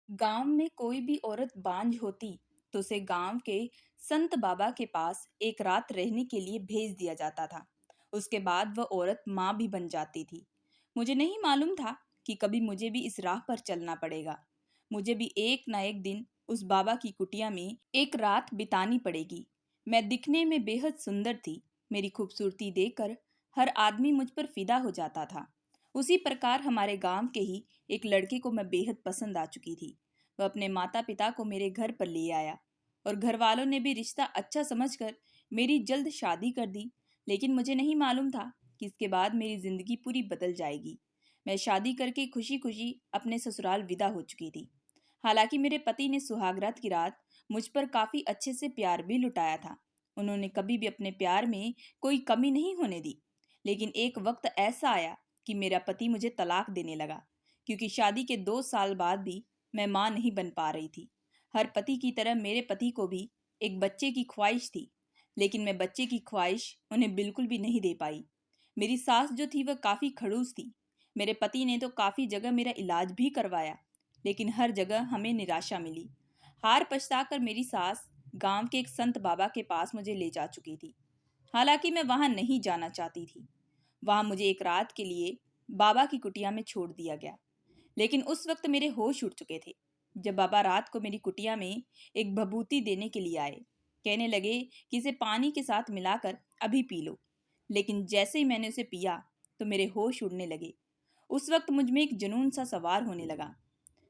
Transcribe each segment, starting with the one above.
गांव में कोई भी औरत बांझ होती तो उसे गांव के संत बाबा के पास एक रात रहने के लिए भेज दिया जाता था। उसके बाद वह औरत माँ भी बन जाती थी। मुझे नहीं मालूम था कि कभी मुझे भी इस राह पर चलना पड़ेगा। मुझे भी एक ना एक दिन उस बाबा की कुटिया में एक रात बितानी पड़ेगी। मैं दिखने में बेहद सुंदर थी। मेरी खूबसूरती देखकर हर आदमी मुझ पर फिदा हो जाता था। उसी प्रकार हमारे गांव के ही एक लड़के को मैं बेहद पसंद आ चुकी थी। वह अपने माता पिता को मेरे घर पर ले आया और घर वालों ने भी रिश्ता अच्छा समझकर मेरी जल्द शादी कर दी। लेकिन मुझे नहीं मालूम था कि इसके बाद मेरी जिंदगी पूरी बदल जाएगी। मैं शादी करके खुशी खुशी अपने ससुराल विदा हो चुकी थी। हालांकि मेरे पति ने सुहागरात की रात मुझ पर काफी अच्छे से प्यार भी लुटाया था। उन्होंने कभी भी अपने प्यार में कोई कमी नहीं होने दी। लेकिन एक वक्त ऐसा आया कि मेरा पति मुझे तलाक देने लगा, क्योंकि शादी के 2 साल बाद भी मैं मां नहीं बन पा रही थी। हर पति की तरह मेरे पति को भी एक बच्चे की ख्वाहिश थी, लेकिन मैं बच्चे की ख्वाहिश उन्हें बिल्कुल भी नहीं दे पाई। मेरी सास जो थी वह काफी खड़ूस थी। मेरे पति ने तो काफी जगह मेरा इलाज भी करवाया, लेकिन हर जगह हमें निराशा मिली। हार पछताकर मेरी सास गांव के एक संत बाबा के पास मुझे ले जा चुकी थी। हालांकि मैं वहां नहीं जाना चाहती थी। वहां मुझे एक रात के लिए बाबा की कुटिया में छोड़ दिया गया। लेकिन उस वक्त मेरे होश उड़ चुके थे जब बाबा रात को मेरी कुटिया में एक भभूति देने के लिए आए। कहने लगे कि इसे पानी के साथ मिलाकर अभी पी लो। लेकिन जैसे ही मैंने उसे पिया तो मेरे होश उड़ने लगे। उस वक्त मुझ में एक जुनून सा सवार होने लगा।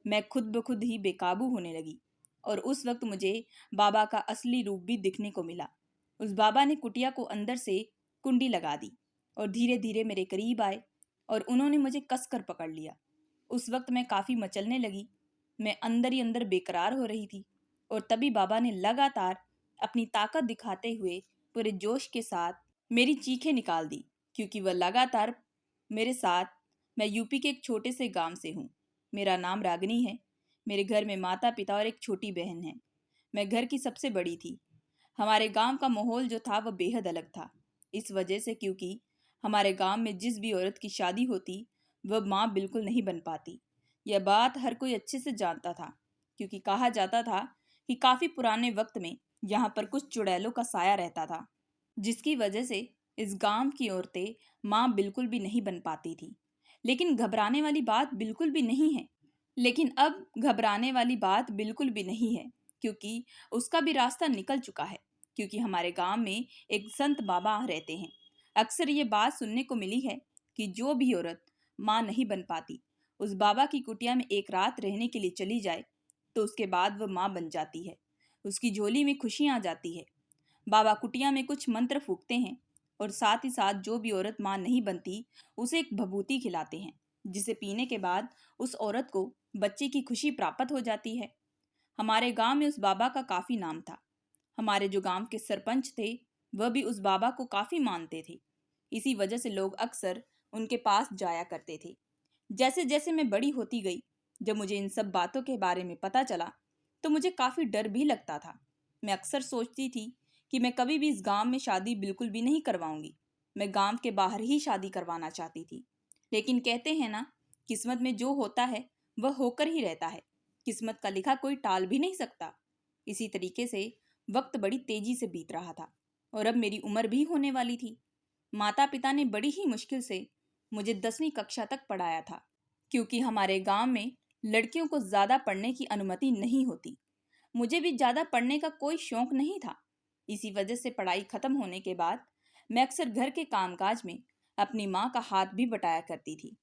मैं खुद ब खुद ही बेकाबू होने लगी और उस वक्त मुझे बाबा का असली रूप भी दिखने को मिला। उस बाबा ने कुटिया को अंदर से कुंडी लगा दी और धीरे धीरे मेरे करीब आए और उन्होंने मुझे कसकर पकड़ लिया। उस वक्त मैं काफी मचलने लगी। मैं अंदर ही अंदर बेकरार हो रही थी और तभी बाबा ने लगातार अपनी ताकत दिखाते हुए पूरे जोश के साथ मेरी चीखें निकाल दी, क्योंकि वह लगातार मेरे साथ। मैं यूपी के एक छोटे से गांव से हूँ। मेरा नाम रागनी है। मेरे घर में माता पिता और एक छोटी बहन है। मैं घर की सबसे बड़ी थी। हमारे गांव का माहौल जो था वह बेहद अलग था, इस वजह से क्योंकि हमारे गांव में जिस भी औरत की शादी होती वह माँ बिल्कुल नहीं बन पाती। यह बात हर कोई अच्छे से जानता था, क्योंकि कहा जाता था कि काफी पुराने वक्त में यहाँ पर कुछ चुड़ैलों का साया रहता था, जिसकी वजह से इस गांव की औरतें माँ बिल्कुल भी नहीं बन पाती थी। लेकिन घबराने वाली बात बिल्कुल भी नहीं है। लेकिन अब घबराने वाली बात बिल्कुल भी नहीं है, क्योंकि उसका भी रास्ता निकल चुका है। क्योंकि हमारे गांव में एक संत बाबा रहते हैं। अक्सर ये बात सुनने को मिली है कि जो भी औरत माँ नहीं बन पाती उस बाबा की कुटिया में एक रात रहने के लिए चली जाए तो उसके बाद वह माँ बन जाती है। उसकी झोली में खुशियाँ आ जाती है। बाबा कुटिया में कुछ मंत्र फूकते हैं और साथ ही साथ जो भी औरत मां नहीं बनती उसे एक भभूति खिलाते हैं, जिसे पीने के बाद उस औरत को बच्चे की खुशी प्राप्त हो जाती है। हमारे गांव में उस बाबा का काफी नाम था। हमारे जो गांव के सरपंच थे वह भी उस बाबा को काफी मानते थे। इसी वजह से लोग अक्सर उनके पास जाया करते थे। जैसे जैसे मैं बड़ी होती गई, जब मुझे इन सब बातों के बारे में पता चला तो मुझे काफी डर भी लगता था। मैं अक्सर सोचती थी कि मैं कभी भी इस गांव में शादी बिल्कुल भी नहीं करवाऊंगी। मैं गांव के बाहर ही शादी करवाना चाहती थी। लेकिन कहते हैं ना, किस्मत में जो होता है वह होकर ही रहता है। किस्मत का लिखा कोई टाल भी नहीं सकता। इसी तरीके से वक्त बड़ी तेजी से बीत रहा था और अब मेरी उम्र भी होने वाली थी। माता पिता ने बड़ी ही मुश्किल से मुझे 10वीं कक्षा तक पढ़ाया था, क्योंकि हमारे गांव में लड़कियों को ज्यादा पढ़ने की अनुमति नहीं होती। मुझे भी ज्यादा पढ़ने का कोई शौक नहीं था। इसी वजह से पढ़ाई खत्म होने के बाद मैं अक्सर घर के कामकाज में अपनी माँ का हाथ भी बटाया करती थी।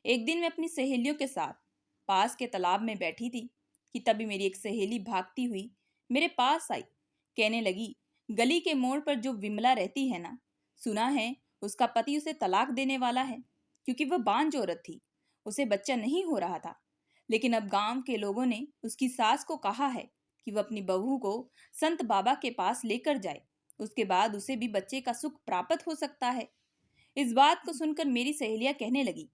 एक दिन मैं अपनी सहेलियों के साथ पास के तालाब में बैठी थी कि तभी मेरी एक सहेली भागती हुई मेरे पास आई। कहने लगी, गली के मोड़ पर जो विमला रहती है ना, सुना है उसका पति उसे तलाक देने वाला है, क्योंकि वह बांझ औरत थी। उसे बच्चा नहीं हो रहा था। लेकिन अब गांव के लोगों ने उसकी सास को कहा है कि वह अपनी बहू को संत बाबा के पास लेकर जाए। उसके बाद उसे भी बच्चे का सुख प्राप्त हो सकता है। इस बात को सुनकर मेरी सहेलियां कहने लगी,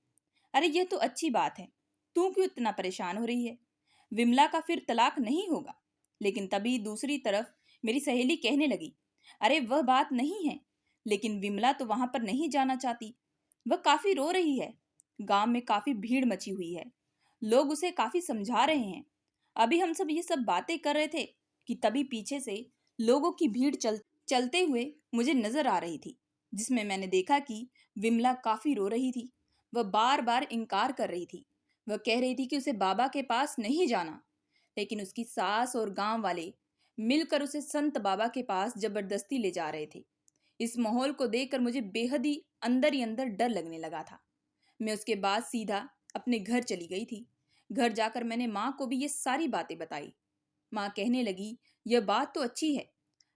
अरे यह तो अच्छी बात है, तू क्यों इतना परेशान हो रही है? विमला का फिर तलाक नहीं होगा। लेकिन तभी दूसरी तरफ मेरी सहेली कहने लगी, अरे वह बात नहीं है, लेकिन विमला तो वहां पर नहीं जाना चाहती। वह काफी रो रही है। गांव में काफी भीड़ मची हुई है। लोग उसे काफी समझा रहे हैं। अभी हम सब ये सब बातें कर रहे थे कि तभी पीछे से लोगों की भीड़ चलते हुए मुझे नजर आ रही थी, जिसमें मैंने देखा कि विमला काफी रो रही थी। वह बार बार इनकार कर रही थी। वह कह रही थी कि उसे बाबा के पास नहीं जाना, लेकिन उसकी सास और गांव वाले मिलकर उसे संत बाबा के पास जबरदस्ती ले जा रहे थे। इस माहौल को देखकर मुझे बेहद ही अंदर डर लगने लगा था। मैं उसके बाद सीधा अपने घर चली गई थी। घर जाकर मैंने माँ को भी ये सारी बातें बताई। माँ कहने लगी, यह बात तो अच्छी है।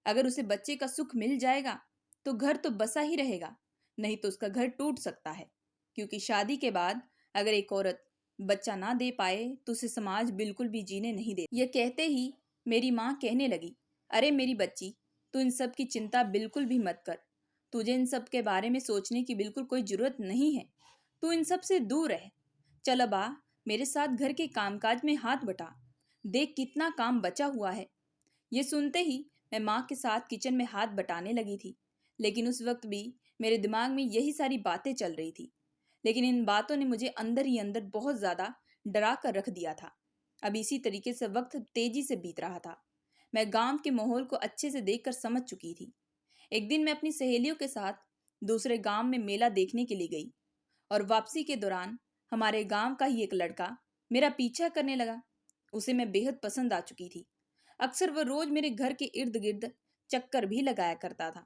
अगर उसे बच्चे का सुख मिल जाएगा तो घर तो बसा ही रहेगा, नहीं तो उसका घर टूट सकता है। क्योंकि शादी के बाद अगर एक औरत बच्चा ना दे पाए तो उसे समाज बिल्कुल भी जीने नहीं दे। यह कहते ही मेरी माँ कहने लगी, अरे मेरी बच्ची, तू इन सब की चिंता बिल्कुल भी मत कर। तुझे इन सब के बारे में सोचने की बिल्कुल कोई जरूरत नहीं है। तू इन सब से दूर रह। चल अब आ, मेरे साथ घर के कामकाज में हाथ बटा। देख कितना काम बचा हुआ है। ये सुनते ही मैं माँ के साथ किचन में हाथ बटाने लगी थी। लेकिन उस वक्त भी मेरे दिमाग में यही सारी बातें चल रही थी। लेकिन इन बातों ने मुझे अंदर ही अंदर बहुत ज्यादा डरा कर रख दिया था। अब इसी तरीके से वक्त तेजी से बीत रहा था। मैं गांव के माहौल को अच्छे से देखकर समझ चुकी थी। एक दिन मैं अपनी सहेलियों के साथ दूसरे गांव में मेला देखने के लिए गई, और वापसी के दौरान हमारे गांव का ही एक लड़का मेरा पीछा करने लगा। उसे मैं बेहद पसंद आ चुकी थी। अक्सर वह रोज मेरे घर के इर्द गिर्द चक्कर भी लगाया करता था।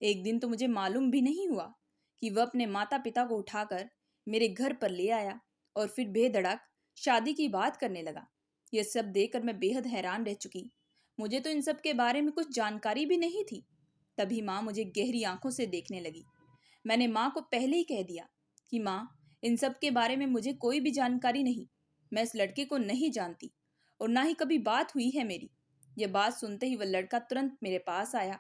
एक दिन तो मुझे मालूम भी नहीं हुआ कि वह अपने माता पिता को उठाकर मेरे घर पर ले आया और फिर बेधड़क शादी की बात करने लगा। यह सब देखकर मैं बेहद हैरान रह चुकी। मुझे तो इन सब के बारे में कुछ जानकारी भी नहीं थी। तभी माँ मुझे गहरी आंखों से देखने लगी। मैंने माँ को पहले ही कह दिया कि माँ, इन सब के बारे में मुझे कोई भी जानकारी नहीं। मैं इस लड़के को नहीं जानती और ना ही कभी बात हुई है मेरी। यह बात सुनते ही वह लड़का तुरंत मेरे पास आया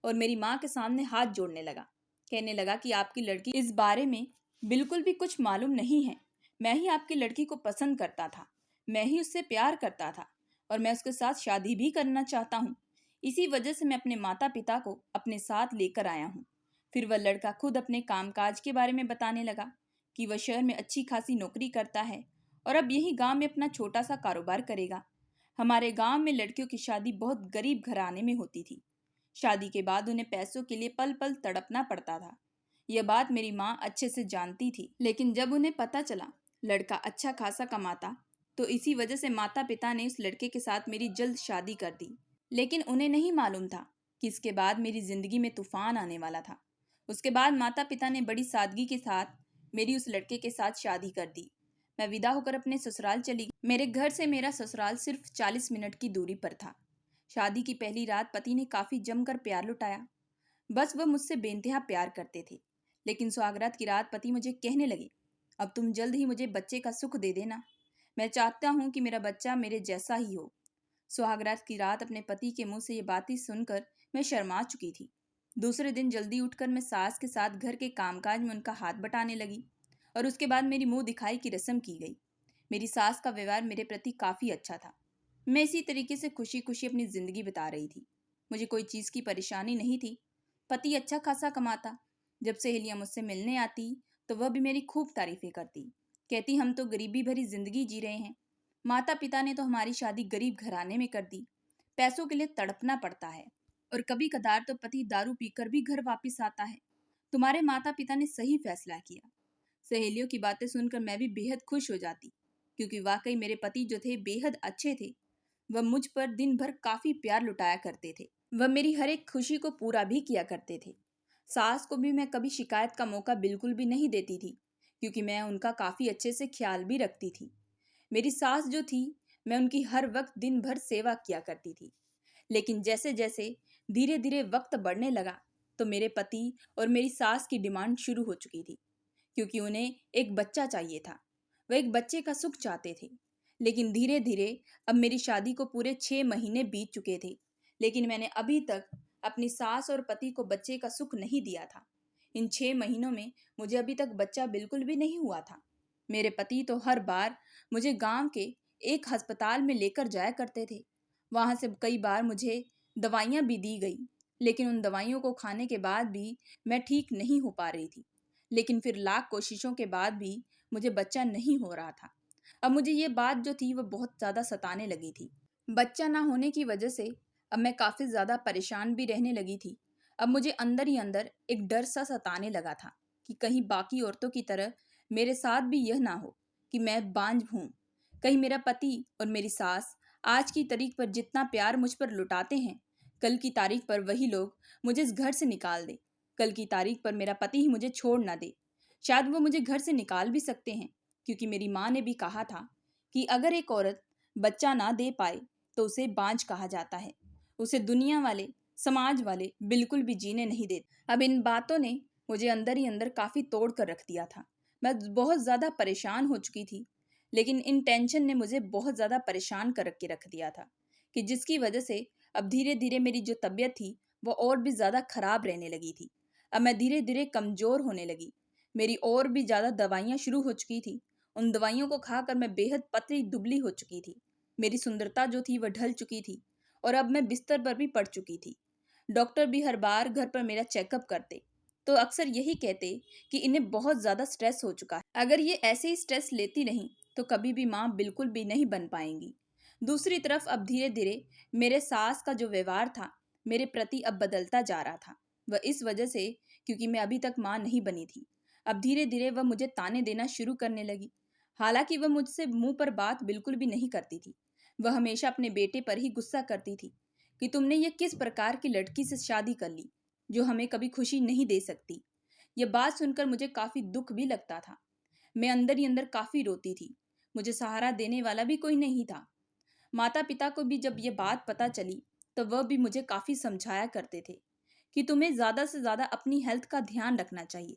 और मेरी माँ के सामने हाथ जोड़ने लगा। कहने लगा कि आपकी लड़की इस बारे में बिल्कुल भी कुछ मालूम नहीं है। मैं ही आपकी लड़की को पसंद करता था, मैं ही उससे प्यार करता था और मैं उसके साथ शादी भी करना चाहता हूँ। इसी वजह से मैं अपने माता पिता को अपने साथ लेकर आया हूँ। फिर वह लड़का खुद अपने कामकाज के बारे में बताने लगा कि वह शहर में अच्छी खासी नौकरी करता है और अब यही गांव में अपना छोटा सा कारोबार करेगा। हमारे गांव में लड़कियों की शादी बहुत गरीब घराने में होती थी। शादी के बाद उन्हें पैसों के लिए पल पल तड़पना पड़ता था। यह बात मेरी माँ अच्छे से जानती थी, लेकिन जब उन्हें पता चला लड़का अच्छा खासा कमाता तो इसी वजह से माता पिता ने उस लड़के के साथ मेरी जल्द शादी कर दी। लेकिन उन्हें नहीं मालूम था कि इसके बाद मेरी जिंदगी में तूफान आने वाला था। उसके बाद माता पिता ने बड़ी सादगी के साथ मेरी उस लड़के के साथ शादी कर दी। मैं विदा होकर अपने ससुराल चली गई। मेरे घर से मेरा ससुराल सिर्फ 40 मिनट की दूरी पर था। शादी की पहली रात पति ने काफी जमकर प्यार लुटाया। बस वह मुझसे बेइंतहा प्यार करते थे। लेकिन सुहागरात की रात पति मुझे कहने लगे, अब तुम जल्द ही मुझे बच्चे का सुख दे देना। मैं चाहता हूँ कि मेरा बच्चा मेरे जैसा ही हो। सुहागरात की रात अपने पति के मुंह से ये बातें सुनकर मैं शर्मा चुकी थी। दूसरे दिन जल्दी उठकर मैं सास के साथ घर के कामकाज में उनका हाथ बटाने लगी और उसके बाद मेरी मुंह दिखाई की रस्म की गई। मेरी सास का व्यवहार मेरे प्रति काफी अच्छा था। मैं इसी तरीके से खुशी खुशी अपनी जिंदगी बिता रही थी। मुझे कोई चीज की परेशानी नहीं थी। पति अच्छा खासा कमाता। जब सहेलियां मुझसे मिलने आती तो वह भी मेरी खूब तारीफें करती। कहती हम तो गरीबी भरी जिंदगी जी रहे हैं। माता पिता ने तो हमारी शादी गरीब घराने में कर दी। पैसों के लिए तड़पना पड़ता है और कभी कदार तो पति दारू पीकर भी घर वापस आता है। तुम्हारे माता पिता ने सही फैसला किया। सहेलियों की बातें सुनकर मैं भी बेहद खुश हो जाती, क्योंकि वाकई मेरे पति जो थे बेहद अच्छे थे। वह मुझ पर दिन भर काफी प्यार लुटाया करते थे। वह मेरी हर एक खुशी को पूरा भी किया करते थे। सास को भी मैं कभी शिकायत का मौका बिल्कुल भी नहीं देती थी, क्योंकि मैं उनका काफी अच्छे से ख्याल भी रखती थी। मेरी सास जो थी, मैं उनकी हर वक्त दिन भर सेवा किया करती थी। लेकिन जैसे जैसे धीरे धीरे वक्त बढ़ने लगा तो मेरे पति और मेरी सास की डिमांड शुरू हो चुकी थी, क्योंकि उन्हें एक बच्चा चाहिए था। वह एक बच्चे का सुख चाहते थे। लेकिन धीरे धीरे अब मेरी शादी को पूरे 6 महीने बीत चुके थे, लेकिन मैंने अभी तक अपनी सास और पति को बच्चे का सुख नहीं दिया था। इन 6 महीनों में मुझे अभी तक बच्चा बिल्कुल भी नहीं हुआ था। मेरे पति तो हर बार मुझे गांव के एक अस्पताल में लेकर जाया करते थे। वहां से कई बार मुझे दवाइयां भी दी गई, लेकिन उन दवाइयों को खाने के बाद भी मैं ठीक नहीं हो पा रही थी। लेकिन फिर लाख कोशिशों के बाद भी मुझे बच्चा नहीं हो रहा था। अब मुझे ये बात जो थी वो बहुत ज़्यादा सताने लगी थी। बच्चा ना होने की वजह से अब मैं काफ़ी ज़्यादा परेशान भी रहने लगी थी। अब मुझे अंदर ही अंदर एक डर सा सताने लगा था कि कहीं बाकी औरतों की तरह मेरे साथ भी यह ना हो कि मैं बांझ हूँ। कहीं मेरा पति और मेरी सास आज की तारीख पर जितना प्यार मुझ पर लुटाते हैं, कल की तारीख पर वही लोग मुझे इस घर से निकाल दे। कल की तारीख पर मेरा पति ही मुझे छोड़ ना दे। शायद वो मुझे घर से निकाल भी सकते हैं, क्योंकि मेरी माँ ने भी कहा था कि अगर एक औरत बच्चा ना दे पाए तो उसे बांझ कहा जाता है। उसे दुनिया वाले, समाज वाले बिल्कुल भी जीने नहीं देते। अब इन बातों ने मुझे अंदर ही अंदर काफ़ी तोड़ कर रख दिया था। मैं बहुत ज़्यादा परेशान हो चुकी थी, लेकिन इन टेंशन ने मुझे बहुत ज़्यादा परेशान कर के रख दिया था कि जिसकी वजह से अब धीरे धीरे मेरी जो तबीयत थी वो और भी ज़्यादा खराब रहने लगी थी। अब मैं धीरे धीरे कमज़ोर होने लगी। मेरी और भी ज़्यादा दवाइयाँ शुरू हो चुकी थी। उन दवाइयों को खाकर मैं बेहद पतली दुबली हो चुकी थी। मेरी सुंदरता जो थी वह ढल चुकी थी और अब मैं बिस्तर पर भी पड़ चुकी थी। डॉक्टर भी हर बार घर पर मेरा चेकअप करते तो अक्सर यही कहते कि इन्हें बहुत ज़्यादा स्ट्रेस हो चुका है। अगर ये ऐसे ही स्ट्रेस लेती नहीं तो कभी भी माँ बिल्कुल भी नहीं बन पाएंगी। दूसरी तरफ अब धीरे धीरे मेरे सास का जो व्यवहार था मेरे प्रति अब बदलता जा रहा था। वह इस वजह से क्योंकि मैं अभी तक माँ नहीं बनी थी। अब धीरे धीरे वह मुझे ताने देना शुरू करने लगी। हालांकि वह मुझसे मुंह पर बात बिल्कुल भी नहीं करती थी। वह हमेशा अपने बेटे पर ही गुस्सा करती थी कि तुमने ये किस प्रकार की लड़की से शादी कर ली जो हमें कभी खुशी नहीं दे सकती। यह बात सुनकर मुझे काफी दुख भी लगता था। मैं अंदर ही अंदर काफी रोती थी। मुझे सहारा देने वाला भी कोई नहीं था। माता पिता को भी जब ये बात पता चली तो वह भी मुझे काफी समझाया करते थे कि तुम्हें ज्यादा से ज्यादा अपनी हेल्थ का ध्यान रखना चाहिए।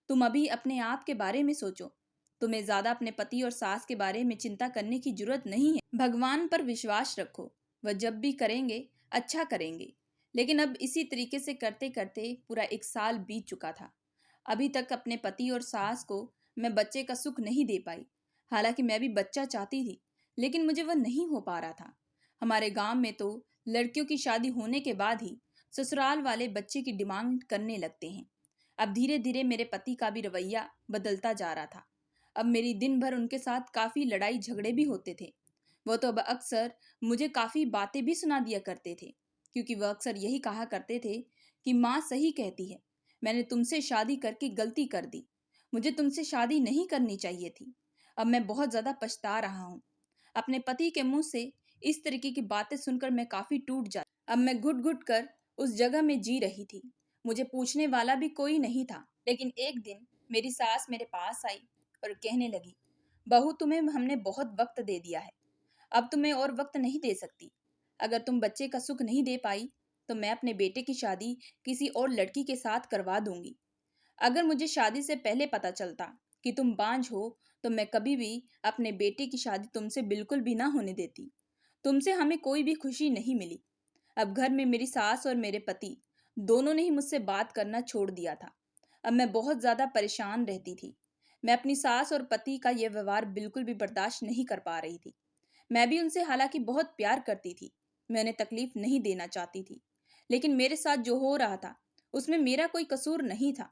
तुम अभी अपने आप के बारे में सोचो। तुम्हें ज्यादा अपने पति और सास के बारे में चिंता करने की जरूरत नहीं है। भगवान पर विश्वास रखो, वह जब भी करेंगे अच्छा करेंगे। लेकिन अब इसी तरीके से करते करते पूरा 1 साल बीत चुका था। अभी तक अपने पति और सास को मैं बच्चे का सुख नहीं दे पाई। हालांकि मैं भी बच्चा चाहती थी, लेकिन मुझे वह नहीं हो पा रहा था। हमारे गांव में तो लड़कियों की शादी होने के बाद ही ससुराल वाले बच्चे की डिमांड करने लगते हैं। अब धीरे धीरे मेरे पति का भी रवैया बदलता जा रहा था। अब मेरी दिन भर उनके साथ काफ़ी लड़ाई झगड़े भी होते थे। वो तो अब अक्सर मुझे काफ़ी बातें भी सुना दिया करते थे, क्योंकि वह अक्सर यही कहा करते थे कि माँ सही कहती है, मैंने तुमसे शादी करके गलती कर दी। मुझे तुमसे शादी नहीं करनी चाहिए थी। अब मैं बहुत ज़्यादा पछता रहा हूँ। अपने पति के मुंह से इस तरीके की बातें सुनकर मैं काफ़ी टूट जा। अब मैं घुट घुट कर उस जगह में जी रही थी। मुझे पूछने वाला भी कोई नहीं था। लेकिन एक दिन मेरी सास मेरे पास आई और कहने लगी, बहू तुम्हें हमने बहुत वक्त दे दिया है, अब तुम्हें और वक्त नहीं दे सकती। अगर तुम बच्चे का सुख नहीं दे पाई तो मैं अपने बेटे की शादी किसी और लड़की के साथ करवा दूंगी। अगर मुझे शादी से पहले पता चलता कि तुम बांझ हो तो मैं कभी भी अपने बेटे की शादी तुमसे बिल्कुल भी ना होने देती। तुमसे हमें कोई भी खुशी नहीं मिली। अब घर में मेरी सास और मेरे पति दोनों ने ही मुझसे बात करना छोड़ दिया था। अब मैं बहुत ज़्यादा परेशान रहती थी। मैं अपनी सास और पति का यह व्यवहार बिल्कुल भी बर्दाश्त नहीं कर पा रही थी। मैं भी उनसे हालांकि बहुत प्यार करती थी। मैं उन्हें तकलीफ नहीं देना चाहती थी, लेकिन मेरे साथ जो हो रहा था उसमें मेरा कोई कसूर नहीं था।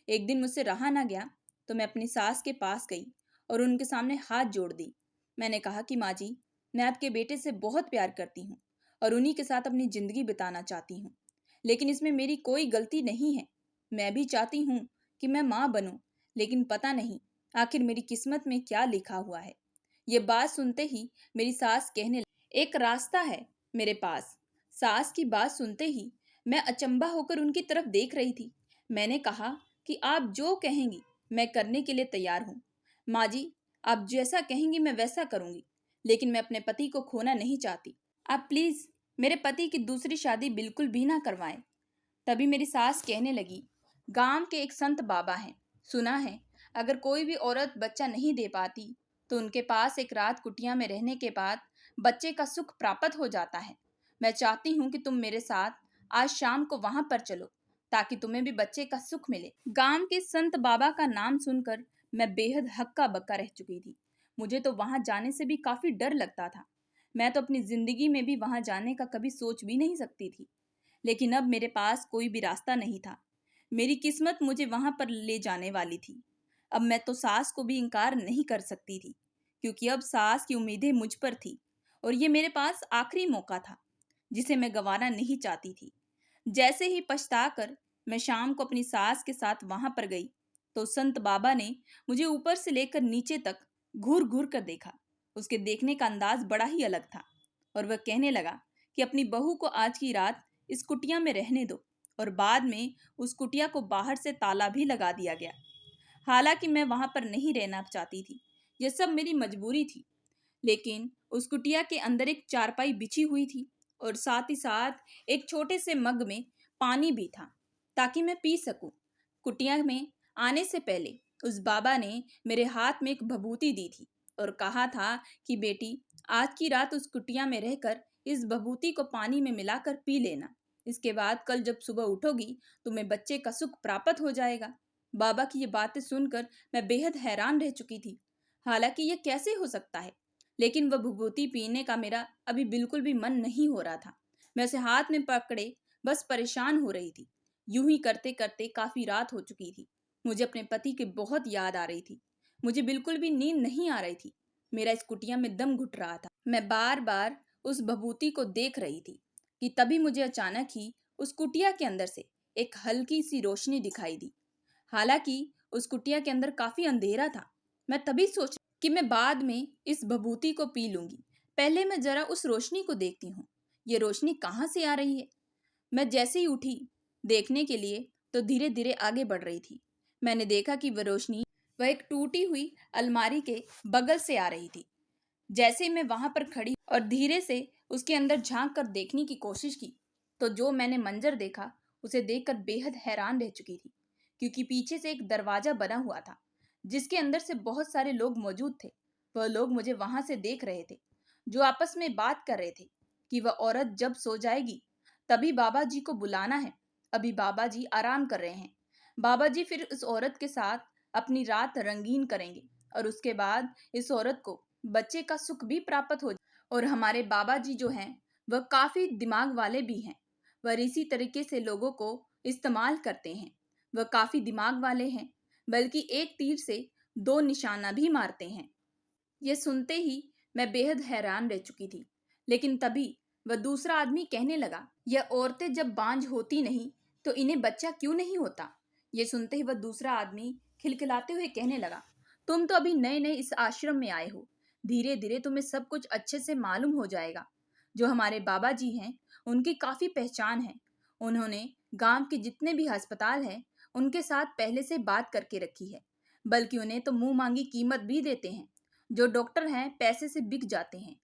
एक दिन मुझसे रहा ना गया तो मैं अपनी सास के पास गई और उनके सामने हाथ जोड़ दी। मैंने कहा कि माँ जी, मैं आपके बेटे से बहुत प्यार करती हूँ और उन्हीं के साथ अपनी ज़िंदगी बिताना चाहती हूँ, लेकिन इसमें मेरी कोई गलती नहीं है। मैं भी चाहती हूँ कि मैं माँ बनूँ, लेकिन पता नहीं आखिर मेरी किस्मत में क्या लिखा हुआ है। ये बात सुनते ही मेरी सास कहने लगी, एक रास्ता है मेरे पास। सास की बात सुनते ही मैं अचंभा होकर उनकी तरफ देख रही थी। मैंने कहा कि आप जो कहेंगी मैं करने के लिए तैयार हूँ। माँ जी, आप जैसा कहेंगी मैं वैसा करूँगी, लेकिन मैं अपने पति को खोना नहीं चाहती। आप प्लीज़ मेरे पति की दूसरी शादी बिल्कुल भी ना करवाएं। तभी मेरी सास कहने लगी, गांव के एक संत बाबा हैं, सुना है अगर कोई भी औरत बच्चा नहीं दे पाती तो उनके पास एक रात कुटिया में रहने के बाद बच्चे का सुख प्राप्त हो जाता है। मैं चाहती हूँ कि तुम मेरे साथ आज शाम को वहां पर चलो ताकि तुम्हें भी बच्चे का सुख मिले। गांव के संत बाबा का नाम सुनकर मैं बेहद हक्का बक्का रह चुकी थी। मुझे तो वहां जाने से भी काफी डर लगता था। मैं तो अपनी जिंदगी में भी वहां जाने का कभी सोच भी नहीं सकती थी, लेकिन अब मेरे पास कोई भी रास्ता नहीं था। मेरी किस्मत मुझे वहां पर ले जाने वाली थी। अब मैं तो सास को भी इनकार नहीं कर सकती थी, क्योंकि अब सास की उम्मीदें मुझ पर थी और ये मेरे पास आखिरी मौका था जिसे मैं गंवाना नहीं चाहती थी। जैसे ही पछताकर मैं शाम को अपनी सास के साथ वहां पर गई, तो संत बाबा ने मुझे ऊपर से लेकर नीचे तक घूर घूर कर देखा। उसके देखने का अंदाज बड़ा ही अलग था और वह कहने लगा कि अपनी बहू को आज की रात इस कुटिया में रहने दो, और बाद में उस कुटिया को बाहर से ताला भी लगा दिया गया। हालांकि मैं वहां पर नहीं रहना चाहती थी, यह सब मेरी मजबूरी थी, लेकिन उस कुटिया के अंदर एक चारपाई बिछी हुई थी और साथ ही साथ एक छोटे से मग में पानी भी था ताकि मैं पी सकूं। कुटिया में आने से पहले उस बाबा ने मेरे हाथ में एक भभूति दी थी और कहा था कि बेटी, आज की रात उस कुटिया में रहकर इस भभूति को पानी में मिलाकर पी लेना। इसके बाद कल जब सुबह उठोगी तुम्हें बच्चे का सुख प्राप्त हो जाएगा। बाबा की ये बातें सुनकर मैं बेहद हैरान रह चुकी थी। हालांकि यह कैसे हो सकता है, लेकिन वह विभूति पीने का मेरा अभी बिल्कुल भी मन नहीं हो रहा था। मैं उसे हाथ में पकड़े बस परेशान हो रही थी। यूं ही करते करते काफी रात हो चुकी थी। मुझे अपने पति की बहुत याद आ रही थी। मुझे बिल्कुल भी नींद नहीं आ रही थी। मेरा इस कुटिया में दम घुट रहा था। मैं बार बार उस भभूति को देख रही थी कि तभी मुझे अचानक ही उस कुटिया के अंदर से एक हल्की सी रोशनी दिखाई दी। हालांकि उस कुटिया के अंदर काफी अंधेरा था। मैं तभी सोच कि मैं बाद में इस भभूति को पी लूंगी। पहले मैं जरा उस रोशनी को देखती हूँ, ये रोशनी कहाँ से आ रही है। मैं जैसे ही उठी देखने के लिए तो धीरे धीरे आगे बढ़ रही थी। मैंने देखा कि वह एक टूटी हुई अलमारी के बगल से आ रही थी। जैसे ही मैं वहां पर खड़ी और धीरे से उसके अंदर झांक कर देखने की कोशिश की, तो जो मैंने मंजर देखा उसे देखकर बेहद हैरान रह चुकी थी। क्योंकि पीछे से एक दरवाजा बना हुआ था जिसके अंदर से बहुत सारे लोग मौजूद थे। वह लोग मुझे वहां से देख रहे थे, जो आपस में बात कर रहे थे कि वह औरत जब सो जाएगी तभी बाबा जी को बुलाना है। अभी बाबा जी आराम कर रहे हैं। बाबा जी फिर उस औरत के साथ अपनी रात रंगीन करेंगे और उसके बाद इस औरत को बच्चे का सुख भी प्राप्त हो। और हमारे बाबा जी जो हैं वह काफी दिमाग वाले भी हैं। वह इसी तरीके से लोगों को इस्तेमाल करते हैं। वह काफी दिमाग वाले हैं, बल्कि एक तीर से दो निशाना भी मारते हैं। यह सुनते ही मैं बेहद हैरान रह चुकी थी। लेकिन तभी वह दूसरा आदमी कहने लगा, यह औरतें जब बांझ होती नहीं तो इन्हें बच्चा क्यों नहीं होता। यह सुनते ही वह दूसरा आदमी खिलखिलाते हुए कहने लगा, तुम तो अभी नए नए इस आश्रम में आए हो, धीरे धीरे तुम्हें सब कुछ अच्छे से मालूम हो जाएगा। जो हमारे बाबा जी हैं उनकी काफी पहचान है। उन्होंने गांव के जितने भी अस्पताल हैं उनके साथ पहले से बात करके रखी है, बल्कि उन्हें तो मुंह मांगी कीमत भी देते हैं। जो डॉक्टर हैं पैसे से बिक जाते हैं।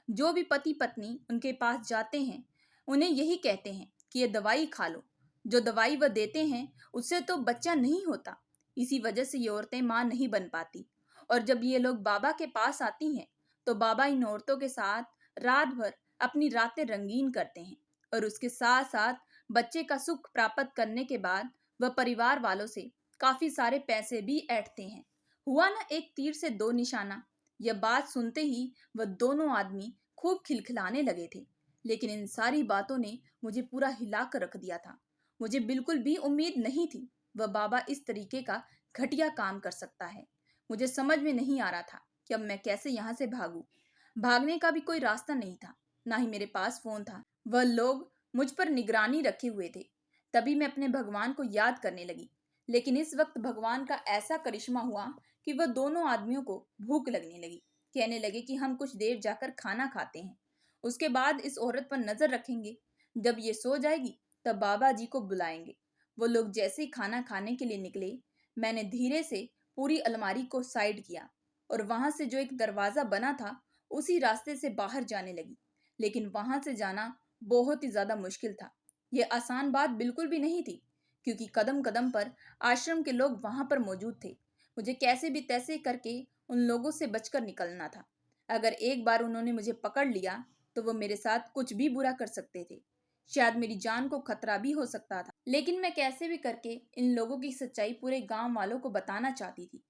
जो भी पति पत्नी उनके पास जाते हैं उन्हें यही कहते हैं कि ये दवाई खा लो। जो दवाई वह देते हैं उससे तो बच्चा नहीं होता। इसी वजह से ये औरतें मां नहीं बन पाती। और जब ये लोग बाबा के पास आती हैं तो बाबा इन औरतों के साथ रात भर अपनी रातें रंगीन करते हैं और उसके साथ साथ बच्चे का सुख प्राप्त करने के बाद वह परिवार वालों से काफी सारे पैसे भी ऐंठते हैं। हुआ ना एक तीर से दो निशाना। यह बात सुनते ही वह दोनों आदमी खूब खिलखिलाने लगे थे। लेकिन इन सारी बातों ने मुझे पूरा हिला कर रख दिया था। मुझे बिल्कुल भी उम्मीद नहीं थी वह बाबा इस तरीके का घटिया काम कर सकता है। मुझे समझ में नहीं आ रहा था कि अब मैं कैसे यहाँ से भागूं। भागने का भी कोई रास्ता नहीं था, ना ही मेरे पास फोन था। वह लोग मुझ पर निगरानी रखे हुए थे। तभी मैं अपने भगवान को याद करने लगी। लेकिन इस वक्त भगवान का ऐसा करिश्मा हुआ कि वह दोनों आदमियों को भूख लगने लगी। कहने लगे कि हम कुछ देर जाकर खाना खाते हैं, उसके बाद इस औरत पर नजर रखेंगे। जब ये सो जाएगी तब बाबा जी को बुलाएंगे। वो लोग जैसे ही खाना खाने के लिए निकले, मैंने धीरे से पूरी अलमारी को साइड किया और वहां से जो एक दरवाजा बना था उसी रास्ते से बाहर जाने लगी। लेकिन वहां से जाना बहुत ही ज्यादा मुश्किल था। यह आसान बात बिल्कुल भी नहीं थी, क्योंकि कदम कदम पर आश्रम के लोग वहां पर मौजूद थे। मुझे कैसे भी तैसे करके उन लोगों से बचकर निकलना था। अगर एक बार उन्होंने मुझे पकड़ लिया तो वो मेरे साथ कुछ भी बुरा कर सकते थे। शायद मेरी जान को खतरा भी हो सकता था। लेकिन मैं कैसे भी करके इन लोगों की सच्चाई पूरे गांव वालों को बताना चाहती थी,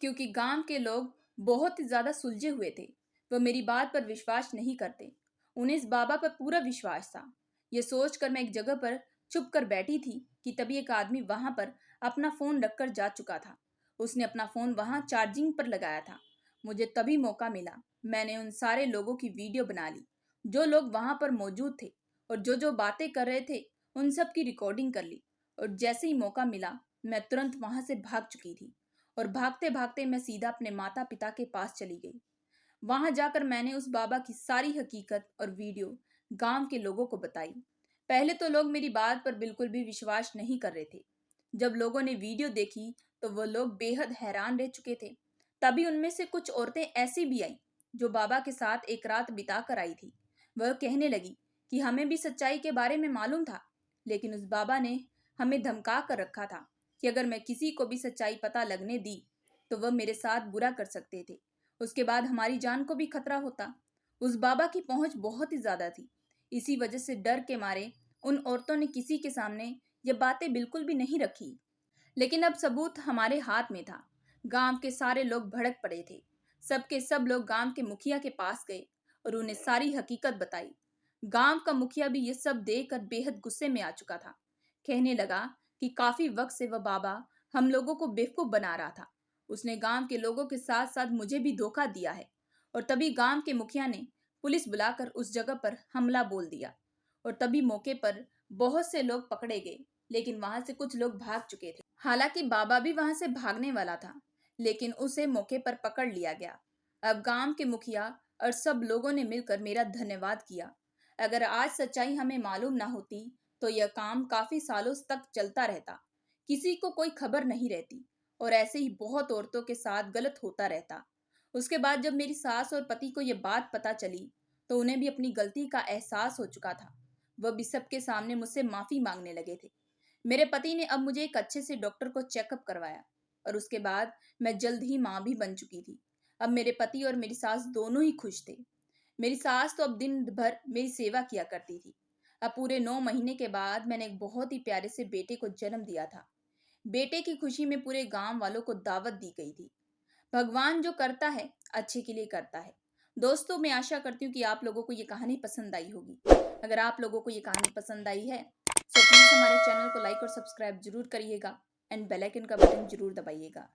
क्योंकि गांव के लोग बहुत ही ज्यादा सुलझे हुए थे। वह मेरी बात पर विश्वास नहीं करते। उन्हें इस बाबा पर पूरा विश्वास था। यह सोचकर मैं एक जगह पर चुप कर बैठी थी कि तभी एक आदमी वहां पर अपना फोन रखकर जा चुका था। उसने अपना फोन वहां चार्जिंग पर लगाया था। मुझे तभी मौका मिला। मैंने उन सारे लोगों की वीडियो बना ली जो लोग वहां पर मौजूद थे, और जो जो बातें कर रहे थे उन सब की रिकॉर्डिंग कर ली। और जैसे ही मौका मिला मैं तुरंत वहां से भाग चुकी थी, और भागते भागते मैं सीधा अपने माता पिता के पास चली गई। वहां जाकर मैंने उस बाबा की सारी हकीकत और वीडियो गांव के लोगों को बताई। पहले तो लोग मेरी बात पर बिल्कुल भी विश्वास नहीं कर रहे थे। जब लोगों ने वीडियो देखी तो वो लोग बेहद हैरान रह चुके थे। तभी उनमें से कुछ औरतें ऐसी भी आई जो बाबा के साथ एक रात बिता कर आई थी। वह कहने लगी कि हमें भी सच्चाई के बारे में मालूम था, लेकिन उस बाबा ने हमें धमका कर रखा था कि अगर मैं किसी को भी सच्चाई पता लगने दी तो वह मेरे साथ बुरा कर सकते थे। उसके बाद हमारी जान को भी खतरा होता। उस बाबा की पहुंच बहुत ही ज्यादा थी। इसी वजह से डर के मारे उन औरतों ने किसी के सामने ये बातें बिल्कुल भी नहीं रखी। लेकिन अब सबूत हमारे हाथ में था। गांव के सारे लोग भड़क पड़े थे। सबके सब लोग गांव के मुखिया के पास गए और उन्हें सारी हकीकत बताई। गांव का मुखिया भी ये सब देखकर बेहद गुस्से में आ चुका था। कहने लगा कि काफी वक्त से वह बाबा हम लोगों को बेवकूफ बना रहा था। उसने गांव के लोगों के साथ साथ मुझे भी धोखा दिया है। और तभी गांव के मुखिया ने पुलिस बुलाकर उस जगह पर हमला बोल दिया, और तभी मौके पर बहुत से लोग पकड़े गए, लेकिन वहां से कुछ लोग भाग चुके थे। हालांकि बाबा भी वहां से भागने वाला था, लेकिन उसे मौके पर पकड़ लिया गया। अब गांव के मुखिया और सब लोगों ने मिलकर मेरा धन्यवाद किया। अगर आज सच्चाई हमें मालूम ना होती तो यह काम काफी सालों तक चलता रहता, किसी को कोई खबर नहीं रहती, और ऐसे ही बहुत औरतों के साथ गलत होता रहता। उसके बाद जब मेरी सास और पति को यह बात पता चली तो उन्हें भी अपनी गलती का एहसास हो चुका था। वह भी सबके सामने मुझसे माफी मांगने लगे थे। मेरे पति ने अब मुझे एक अच्छे से डॉक्टर को चेकअप करवाया, और उसके बाद मैं जल्द ही माँ भी बन चुकी थी। अब मेरे पति और मेरी सास दोनों ही खुश थे। मेरी सास तो अब दिन भर मेरी सेवा किया करती थी। अब पूरे 9 महीने के बाद मैंने एक बहुत ही प्यारे से बेटे को जन्म दिया था। बेटे की खुशी में पूरे गांव वालों को दावत दी गई थी। भगवान जो करता है अच्छे के लिए करता है। दोस्तों, मैं आशा करती हूँ कि आप लोगों को ये कहानी पसंद आई होगी। अगर आप लोगों को ये कहानी पसंद आई है तो प्लीज हमारे चैनल को लाइक और सब्सक्राइब जरूर करिएगा, एंड बेल आइकन का बटन जरूर दबाइएगा।